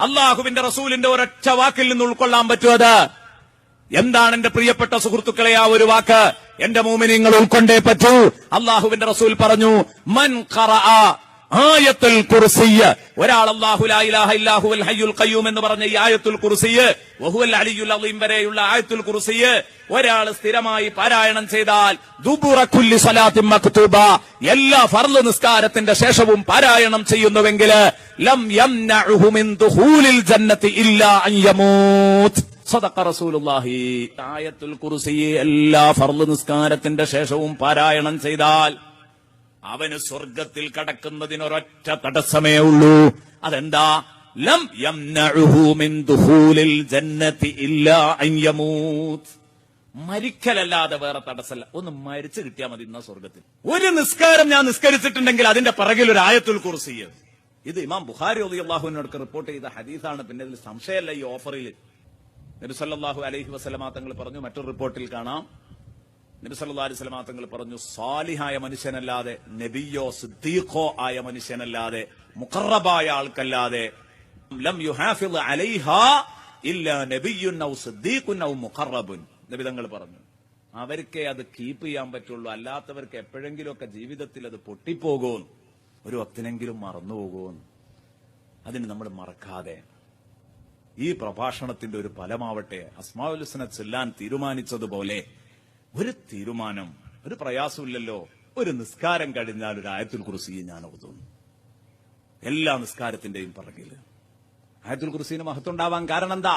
അള്ളാഹുവിന്റെ റസൂലിന്റെ ഒരൊറ്റ വാക്കിൽ നിന്ന് ഉൾക്കൊള്ളാൻ പറ്റുമത്? എന്താണ് എന്റെ പ്രിയപ്പെട്ട സുഹൃത്തുക്കളെ ആ ഒരു വാക്ക്? എന്റെ മോമിനീങ്ങൾ ഉൾക്കൊണ്ടേ പറ്റൂ. അള്ളാഹുവിന്റെ റസൂൽ പറഞ്ഞു, മൻ ഖറഅ ആയത്തുൽ കുർസിയ്യ, ഒരാൾ അല്ലാഹു ലാ ഇലാഹ ഇല്ലാ ഹുവൽ ഹയ്യുൽ ഖയ്യൂം എന്ന് പറഞ്ഞ ഈ ആയത്തുൽ കുർസിയ്യ, വഹുവൽ അലിയുൽ അളീം വരെയുള്ള ആയത്തുൽ കുർസിയ്യ ഒരാൾ സ്ഥിരമായി പാരായണം ചെയ്താൽ, ദുബുറ കുല്ലി സ്വലാത്തിൻ മക്തൂബ, എല്ലാ ഫർള് നിസ്കാരത്തിന്റെ ശേഷവും പാരായണം ചെയ്യുന്നുവെങ്കിൽ, ലം യംനഉഹു മിൻ ദുഖൂലിൽ ജന്നതി ഇല്ലാ അൻ യമൂത്. സദഖ റസൂലുള്ളാഹി. ആയത്തുൽ കുർസിയ്യ എല്ലാ ഫർള് നിസ്കാരത്തിന്റെ ശേഷവും പാരായണം ചെയ്താൽ അവന് സ്വർഗത്തിൽ കടക്കുന്നതിനൊരൊറ്റ തടസ്സമേ ഉള്ളൂ. അതെന്താ? ലം യംനഉഹു മിൻ ദുഖൂലിൽ ജന്നതി ഇല്ലാ അൻ യമൂത്. മരിക്കലല്ലാതെ വേറെ തടസ്സമല്ല. ഒന്ന് മരിച്ചു കിട്ടിയാൽ മതി ഇന്ന സ്വർഗത്തിൽ. ഒരു നിസ്കാരം ഞാൻ നിസ്കരിച്ചിട്ടുണ്ടെങ്കിൽ അതിന്റെ പിറകിൽ ഒരു ആയത്തുൽ കുർസിയ്യ. ഇത് ഇമാം ബുഖാരി റളിയല്ലാഹു അൻഹു റിപ്പോർട്ട് ചെയ്ത ഹദീസാണ്. പിന്നെ ഇതിൽ സംശയമല്ല ഈ ഓഫറിൽ. നബി സല്ലല്ലാഹു അലൈഹി വസല്ലമ തങ്ങൾ പറഞ്ഞു, മറ്റൊരു റിപ്പോർട്ടിൽ കാണാം, നബി സല്ലല്ലാഹു അലൈഹി വസല്ലമ തങ്ങൾ പറഞ്ഞു, സാലിഹായ മനുഷ്യനല്ലാതെ, നബിയോ സിദ്ദീഖോ ആയ മനുഷ്യനല്ലാതെ, മുഖറബായ ആൾക്കല്ലാതെ, ലം യുഹാഫിള് അലൈഹാ ഇല്ലാ നബിയ്യുൻ ഔ സിദ്ദീഖുൻ ഔ മുഖറബുൻ. നബി തങ്ങൾ പറഞ്ഞു, അവർക്കേ അത് കീപ്പ് ചെയ്യാൻ പറ്റുള്ളൂ, അല്ലാത്തവർക്ക് എപ്പോഴെങ്കിലുമൊക്കെ ജീവിതത്തിൽ അത് പൊട്ടിപ്പോകും, ഒരു വക്തിനെങ്കിലും മറന്നുപോകും. അതിന് നമ്മൾ മറക്കാതെ ഈ പ്രഭാഷണത്തിന്റെ ഒരു ഫലമാവട്ടെ, അസ്മാഉൽ ഹുസ്ന ചൊല്ലാൻ തീരുമാനിച്ചതുപോലെ ഒരു തീരുമാനം, ഒരു പ്രയാസമില്ലല്ലോ. ഒരു നിസ്കാരം കഴിഞ്ഞാൽ ഒരു ആയത്തുൽ കുർസിയെ ഞാൻ ഓതുന്നു. എല്ലാ നിസ്കാരത്തിന്റെയും പിറകിൽ ആയത്തുൽ കുർസിന് മഹത്വം ഉണ്ടാവാൻ കാരണം എന്താ?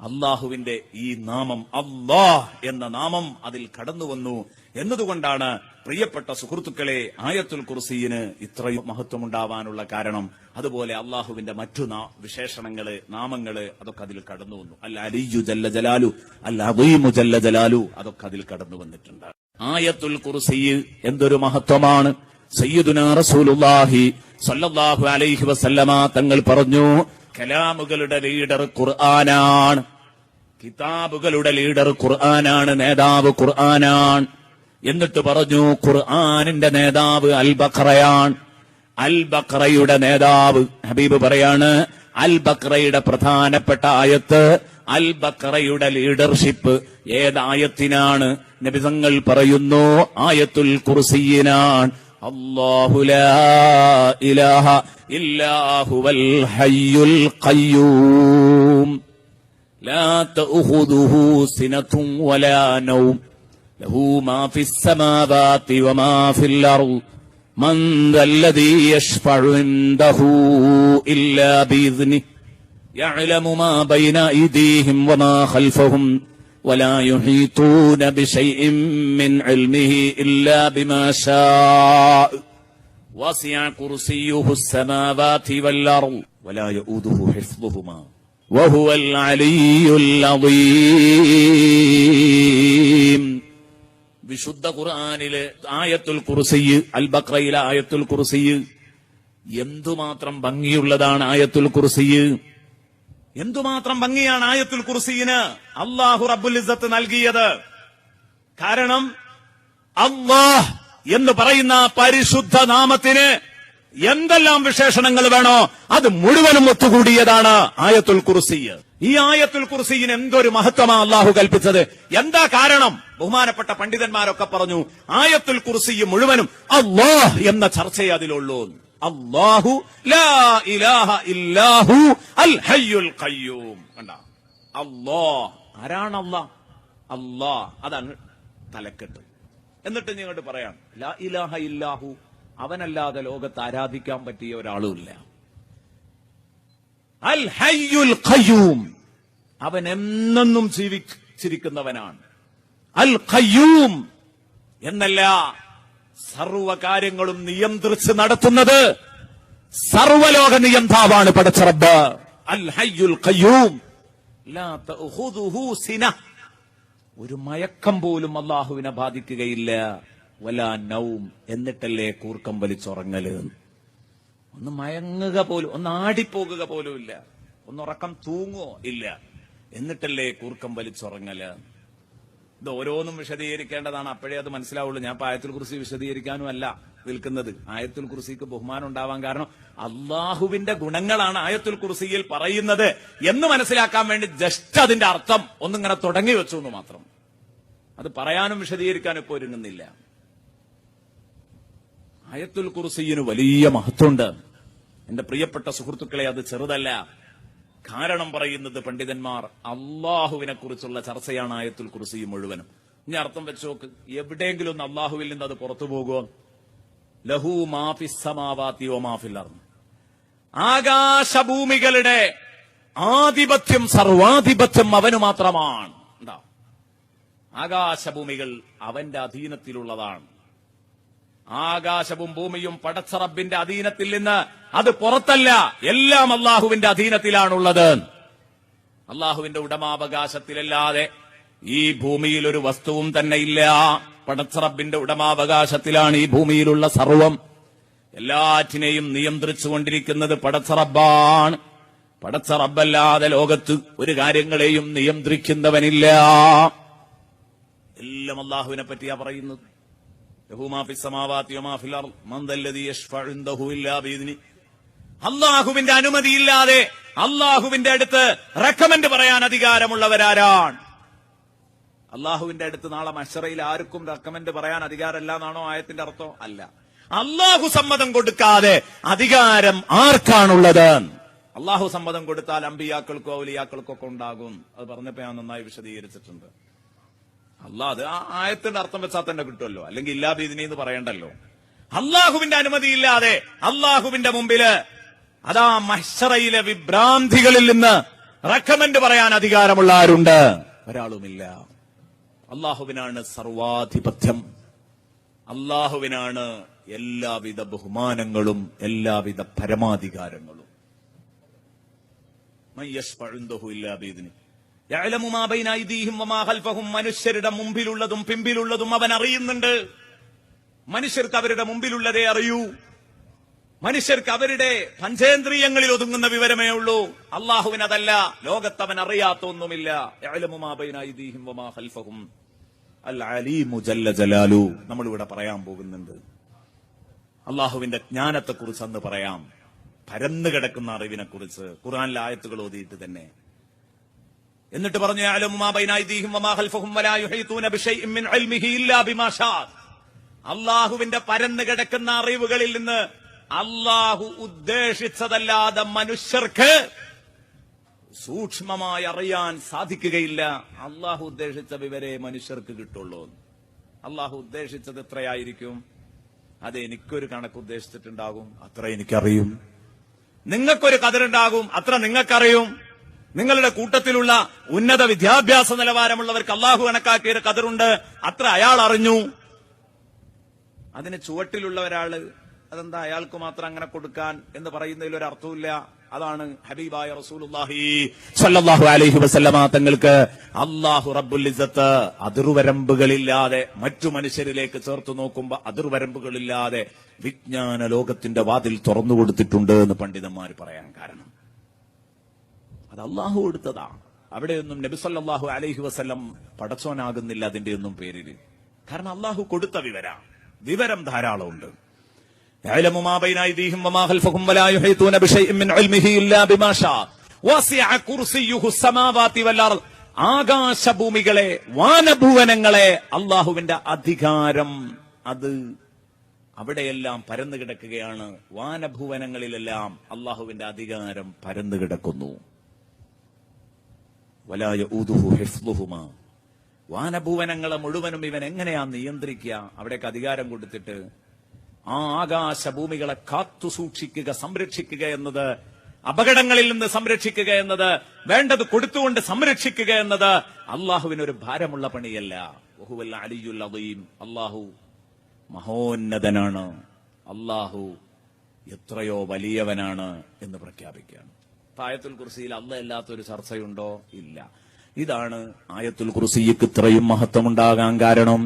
അള്ളാഹുവിന്റെ ഈ നാമം, അല്ലാഹ് എന്ന നാമം അതിൽ കടന്നു വന്നു എന്നതുകൊണ്ടാണ് പ്രിയപ്പെട്ട സുഹൃത്തുക്കളെ ആയത്തുൽ കുർസിയിന് ഇത്രയും മഹത്വമുണ്ടാവാനുള്ള കാരണം. അതുപോലെ അള്ളാഹുവിന്റെ മറ്റു വിശേഷണങ്ങള്, നാമങ്ങള് അതൊക്കെ അതിൽ കടന്നു വന്നു. അൽ അലിയ്യു ജല്ല ജലാലു, അൽ അദീമു ജല്ല ജലാലു, അതൊക്കെ അതിൽ കടന്നു വന്നിട്ടുണ്ട്. ആയത്തുൽ കുർസി എന്തൊരു മഹത്വമാണ്. സയ്യിദുനാ റസൂലുള്ളാഹി സ്വല്ലല്ലാഹു അലൈഹി വസല്ലമ തങ്ങൾ പറഞ്ഞു, കലാമുകളുടെ ലീഡർ ഖുർആനാണ്, കിതാബുകളുടെ ലീഡർ ഖുർആനാണ്, നേതാവ് ഖുർആനാണ്. എന്നിട്ട് പറഞ്ഞു, ഖുർആനിന്റെ നേതാവ് അൽ ബഖറയാണ്. അൽ ബഖറയുടെ നേതാവ് ഹബീബ് പറയാണ്, അൽ ബഖറയുടെ പ്രധാനപ്പെട്ട ആയത്ത്, അൽ ബഖറയുടെ ലീഡർഷിപ്പ് ഏതായത്തിനാണ്? നബി തങ്ങൾ പറയുന്നു, ആയത്തുൽ കുർസിയിനാണ്. അല്ലാഹു ലാ ഇലാഹ ഇല്ലാ ഹുവൽ ഹയ്യുൽ ഖയ്യൂം ലാ തഅഖുദുഹു സിനതുൻ വലാ നൗം ലഹു മാ ഫിസ് സമാവാതി വമാ ഫിൽ അർദ് മൻ ദല്ലദീ യശ്ഫഉ ഇൻദഹു ഇല്ലാ ബിഇذനിഹി യഅലമു മാ ബൈന അയ്ദീഹിം വമാ ഖൽഫഹും ولا يحيطون بشيء من علمه إلا بما شاء وسع كرسيه السماوات والأرض ولا يؤوده حفظهما وهو العلي العظيم. വിശുദ്ധ ഖുർആനിലെ ആയത്തുൽ കുർസി, അൽ ബഖറയിലെ ആയത്തുൽ കുർസി എന്തുമാത്രം ഭംഗിയുള്ളതാണ്. ആയത്തുൽ കുർസി എന്തുമാത്രം ഭംഗിയാണ് ആയത്തുൽ കുർസിയിന് അല്ലാഹു റബ്ബുൽ ഇസ്സത്ത് നൽകിയത്. കാരണം അല്ലാഹ് എന്ന് പറയുന്ന പരിശുദ്ധ നാമത്തിന് എന്തെല്ലാം വിശേഷണങ്ങൾ വേണോ അത് മുഴുവനും ഒത്തുകൂടിയതാണ് ആയത്തുൽ കുർസി. ഈ ആയത്തുൽ കുർസിയിന് എന്തൊരു മഹത്വമാണ് അല്ലാഹു കൽപ്പിച്ചത്. എന്താ കാരണം? ബഹുമാനപ്പെട്ട പണ്ഡിതന്മാരൊക്കെ പറഞ്ഞു, ആയത്തുൽ കുർസി മുഴുവനും അല്ലാഹ് എന്ന ചർച്ചയെ അതിലുള്ളൂ. അല്ലാഹു ലാ ഇലാഹ ഇല്ലാഹു അൽ ഹയ്യുൽ ഖയ്യൂം. കണ്ട, അല്ലാഹ് ആരാണ്? അല്ലാഹ്, അല്ലാഹ് അതാണ് തലക്കെട്ട്. എന്നിട്ട് നിങ്ങോട്ട് പറയാം, ലാ ഇലാഹ ഇല്ലാഹു, അവനല്ലാതെ ലോകത്ത് ആരാധിക്കാൻ പറ്റിയ ഒരാളുമില്ല. അൽ ഹയ്യുൽ ഖയ്യൂം, അവൻ എന്നെന്നും ജീവിച്ചിരിക്കുന്നവനാണ്. അൽ ഖയ്യൂം എന്നല്ല, സർവകാര്യങ്ങളും നിയന്ത്രിച്ച് നടത്തുന്നത് സർവലോക നിയന്താവാണ് പടച്ച റബ്ബ്. അൽ ഹയ്യുൽ ഖയ്യൂം ലാ തഅഖുദുഹു സിന, ഒരു മയക്കം പോലും അല്ലാഹുവിനെ ബാധിക്കുകയില്ല. വലാ നൗം, എന്നിട്ടല്ലേ കൂർക്കം വലിച്ചുറങ്ങല്. ഒന്ന് മയങ്ങുക പോലും, ഒന്ന് ആടിപ്പോകുക പോലും ഇല്ല, ഒന്ന് ഉറക്കം തൂങ്ങോ ഇല്ല, എന്നിട്ടല്ലേ കൂർക്കം വലിച്ചുറങ്ങല്. ഇത് ഓരോന്നും വിശദീകരിക്കേണ്ടതാണ്, അപ്പോഴേ അത് മനസ്സിലാവുള്ളൂ. ഞാൻ ആയത്തുൽ കുർസി വിശദീകരിക്കാനും അല്ല നിൽക്കുന്നത്. ആയത്തുൽ കുർസിക്ക് ബഹുമാനം ഉണ്ടാവാൻ കാരണം അള്ളാഹുവിന്റെ ഗുണങ്ങളാണ് ആയത്തുൽ കുർസിയിൽ പറയുന്നത് എന്ന് മനസ്സിലാക്കാൻ വേണ്ടി ജസ്റ്റ് അതിന്റെ അർത്ഥം ഒന്നിങ്ങനെ തുടങ്ങി വെച്ചു എന്ന് മാത്രം. അത് പറയാനും വിശദീകരിക്കാനും ഇപ്പൊ ഒരുങ്ങുന്നില്ല. ആയത്തുൽ കുർസിയിന് വലിയ മഹത്വമുണ്ട് എന്റെ പ്രിയപ്പെട്ട സുഹൃത്തുക്കളെ. അത് ചെറുതല്ല. കാരണം പറയുന്നത് പണ്ഡിതന്മാർ അള്ളാഹുവിനെ കുറിച്ചുള്ള ചർച്ചയാണ് ആയത്തുൽ കുർസി മുഴുവനും. ഇനി അർത്ഥം വെച്ച് നോക്ക്, എവിടെയെങ്കിലും ഒന്ന് അള്ളാഹുവിൽ നിന്ന് അത് പുറത്തു പോകുമോ? ലഹു മാഫിസ് സമാവാതി വമാഫിൽ അർദ്, ആകാശഭൂമികളുടെ ആധിപത്യം, സർവാധിപത്യം അവന് മാത്രമാണ്. എന്താ? ആകാശഭൂമികൾ അവന്റെ അധീനത്തിലുള്ളതാണ്. ആകാശവും ഭൂമിയും പടച്ച റബ്ബിന്റെ അധീനത്തിൽ നിന്ന് അത് പുറത്തല്ല, എല്ലാം അള്ളാഹുവിന്റെ അധീനത്തിലാണുള്ളത്. അള്ളാഹുവിന്റെ ഉടമാവകാശത്തിലല്ലാതെ ഈ ഭൂമിയിൽ ഒരു വസ്തുവും തന്നെ ഇല്ല. പടച്ച റബ്ബിന്റെ ഉടമാവകാശത്തിലാണ് ഈ ഭൂമിയിലുള്ള സർവം. എല്ലാറ്റിനെയും നിയന്ത്രിച്ചുകൊണ്ടിരിക്കുന്നത് പടച്ച റബ്ബാണ്. പടച്ച റബ്ബല്ലാതെ ലോകത്ത് ഒരു കാര്യങ്ങളെയും നിയന്ത്രിക്കുന്നവനില്ല. എല്ലാം അള്ളാഹുവിനെ പറ്റിയാ പറയുന്നത്. അള്ളാഹുവിന്റെ അനുമതിയില്ലാതെ അള്ളാഹുവിന്റെ അടുത്ത് റെക്കമെൻഡ് പറയാൻ അധികാരമുള്ളവരാരാണ്? അള്ളാഹുവിന്റെ അടുത്ത് നാളെ മഹ്ശറയിൽ ആർക്കും റെക്കമെൻഡ് പറയാൻ അധികാരമല്ല എന്നാണോ ആയത്തിന്റെ അർത്ഥം? അല്ല. അള്ളാഹു സമ്മതം കൊടുക്കാതെ അധികാരം ആർക്കാണുള്ളത്? അള്ളാഹു സമ്മതം കൊടുത്താൽ അമ്പിയാക്കൾക്കോ ഔലിയാക്കൾക്കോ ഒക്കെ ഉണ്ടാകും. അത് പറഞ്ഞപ്പോ ഞാൻ നന്നായി വിശദീകരിച്ചിട്ടുണ്ട്. അത് ആ ആയത്തിന്റെ അർത്ഥം വെച്ചാൽ തന്നെ കിട്ടുമല്ലോ, അല്ലെങ്കിൽ ഇല്ലാ ബീദിനി എന്ന് പറയണ്ടല്ലോ. അള്ളാഹുവിന്റെ അനുമതിയില്ലാതെ അള്ളാഹുവിന്റെ മുമ്പില് അതാ മഹ്ശറയിലെ വിഭ്രാന്തികളിൽ നിന്ന് റെക്കമെൻഡ് പറയാൻ അധികാരമുള്ള ആരുണ്ട്? ഒരാളുമില്ല. അള്ളാഹുവിനാണ് സർവാധിപത്യം. അള്ളാഹുവിനാണ് എല്ലാവിധ ബഹുമാനങ്ങളും എല്ലാവിധ പരമാധികാരങ്ങളും. മനുഷ്യരുടെ മുമ്പിലുള്ളതും പിമ്പിലുള്ളതും അവൻ അറിയുന്നുണ്ട്. മനുഷ്യർക്ക് അവരുടെ മുമ്പിലുള്ളതേ അറിയൂ. മനുഷ്യർക്ക് അവരുടെ പഞ്ചേന്ദ്രിയങ്ങളിൽ ഒതുങ്ങുന്ന വിവരമേ ഉള്ളൂ. അള്ളാഹുവിന് അതല്ല. ലോകത്തവൻ അറിയാത്ത ഒന്നുമില്ല. നമ്മളിവിടെ പറയാൻ പോകുന്നുണ്ട് അള്ളാഹുവിന്റെ ജ്ഞാനത്തെക്കുറിച്ച്. അന്ന് പറയാം പരന്നു കിടക്കുന്ന അറിവിനെ കുറിച്ച് ഖുർആനിലെ ആയത്തുകൾ ഓതിയിട്ട് തന്നെ. എന്നിട്ട് പറഞ്ഞു അള്ളാഹുവിന്റെ പരന്നു കിടക്കുന്ന അറിവുകളിൽ നിന്ന് അള്ളാഹു ഉദ്ദേശിച്ചതല്ലാതെ മനുഷ്യർക്ക് സൂക്ഷ്മമായി അറിയാൻ സാധിക്കുകയില്ല. അള്ളാഹു ഉദ്ദേശിച്ച വിവരേ മനുഷ്യർക്ക് കിട്ടുള്ളൂ. അള്ളാഹു ഉദ്ദേശിച്ചത് എത്രയായിരിക്കും? അത് എനിക്കൊരു കണക്ക് ഉദ്ദേശിച്ചിട്ടുണ്ടാകും, അത്ര എനിക്കറിയും. നിങ്ങൾക്കൊരു കതിറുണ്ടാകും, അത്ര നിങ്ങൾക്കറിയും. നിങ്ങളുടെ കൂട്ടത്തിലുള്ള ഉന്നത വിദ്യാഭ്യാസ നിലവാരമുള്ളവർക്ക് അള്ളാഹു കണക്കാക്കിയ കതിറുണ്ട്, അത്ര അയാൾ അറിഞ്ഞു. അതിന് ചുവട്ടിലുള്ള ഒരാള് അതെന്താ അയാൾക്ക് മാത്രം അങ്ങനെ കൊടുക്കാൻ എന്ന് പറയുന്നതിൽ ഒരു അർത്ഥമില്ല. അതാണ് ഹബീബായ റസൂലുള്ളാഹി സ്വല്ലല്ലാഹു അലൈഹി വസല്ലമ തങ്ങൾക്ക് അല്ലാഹു റബ്ബുൽ ഇസ്സത്ത് അതിർവരമ്പുകളില്ലാതെ മറ്റു മനുഷ്യരിലേക്ക് ചേർത്ത് നോക്കുമ്പോൾ അതിർവരമ്പുകളില്ലാതെ വിജ്ഞാന ലോകത്തിന്റെ വാതിൽ തുറന്നു കൊടുത്തിട്ടുണ്ട് എന്ന് പണ്ഡിതന്മാർ പറയാൻ കാരണം അത് അള്ളാഹു കൊടുത്തതാണ്. അവിടെയൊന്നും നബി സല്ലല്ലാഹു അലൈഹി വസല്ലം പടച്ചോനാകുന്നില്ല അതിന്റെ ഒന്നും പേരിൽ. കാരണം അള്ളാഹു കൊടുത്ത വിവരം ധാരാളമുണ്ട്. يعلم ما بين أيديهم وما خلفهم ولا يحيطون بشيء من علمه إلا بما شاء وسع كرسيه السماوات والأرض. ആകാശഭൂമികളെ വാനഭുവനങ്ങളെ അള്ളാഹുവിന്റെ അധികാരം അത് അവിടെയെല്ലാം പരന്നു കിടക്കുകയാണ്. വാനഭുവനങ്ങളിലെല്ലാം അള്ളാഹുവിന്റെ അധികാരം പരന്നു കിടക്കുന്നു. വലാ യഊദുഹു ഹിഫ്ളുഹുമാ. വാനഭുവനങ്ങളെ മുഴുവനും ഇവൻ എങ്ങനെയാ നിയന്ത്രിക്കുക? അവിടേക്ക് അധികാരം കൊടുത്തിട്ട് ആ ആകാശഭൂമികളെ കാത്തു സൂക്ഷിക്കുക, സംരക്ഷിക്കുക എന്നത്, അപകടങ്ങളിൽ നിന്ന് സംരക്ഷിക്കുക എന്നത്, വേണ്ടത് കൊടുത്തുകൊണ്ട് സംരക്ഷിക്കുക എന്നത് അള്ളാഹുവിനൊരു ഭാരമുള്ള പണിയല്ല. വഹുവൽ അലിയുൽ അദീം. അള്ളാഹു മഹോന്നതനാണ്. അള്ളാഹു എത്രയോ വലിയവനാണ് എന്ന് പ്രഖ്യാപിക്കുകയാണ്. ആയത്തുൽ കുർസിയിൽ അല്ലാഹ് അല്ലാത്തൊരു ചർച്ചയുണ്ടോ? ഇല്ല. ഇതാണ് ആയത്തുൽ കുർസിക്ക് ഇത്രയും മഹത്വമുണ്ടാകാൻ കാരണം.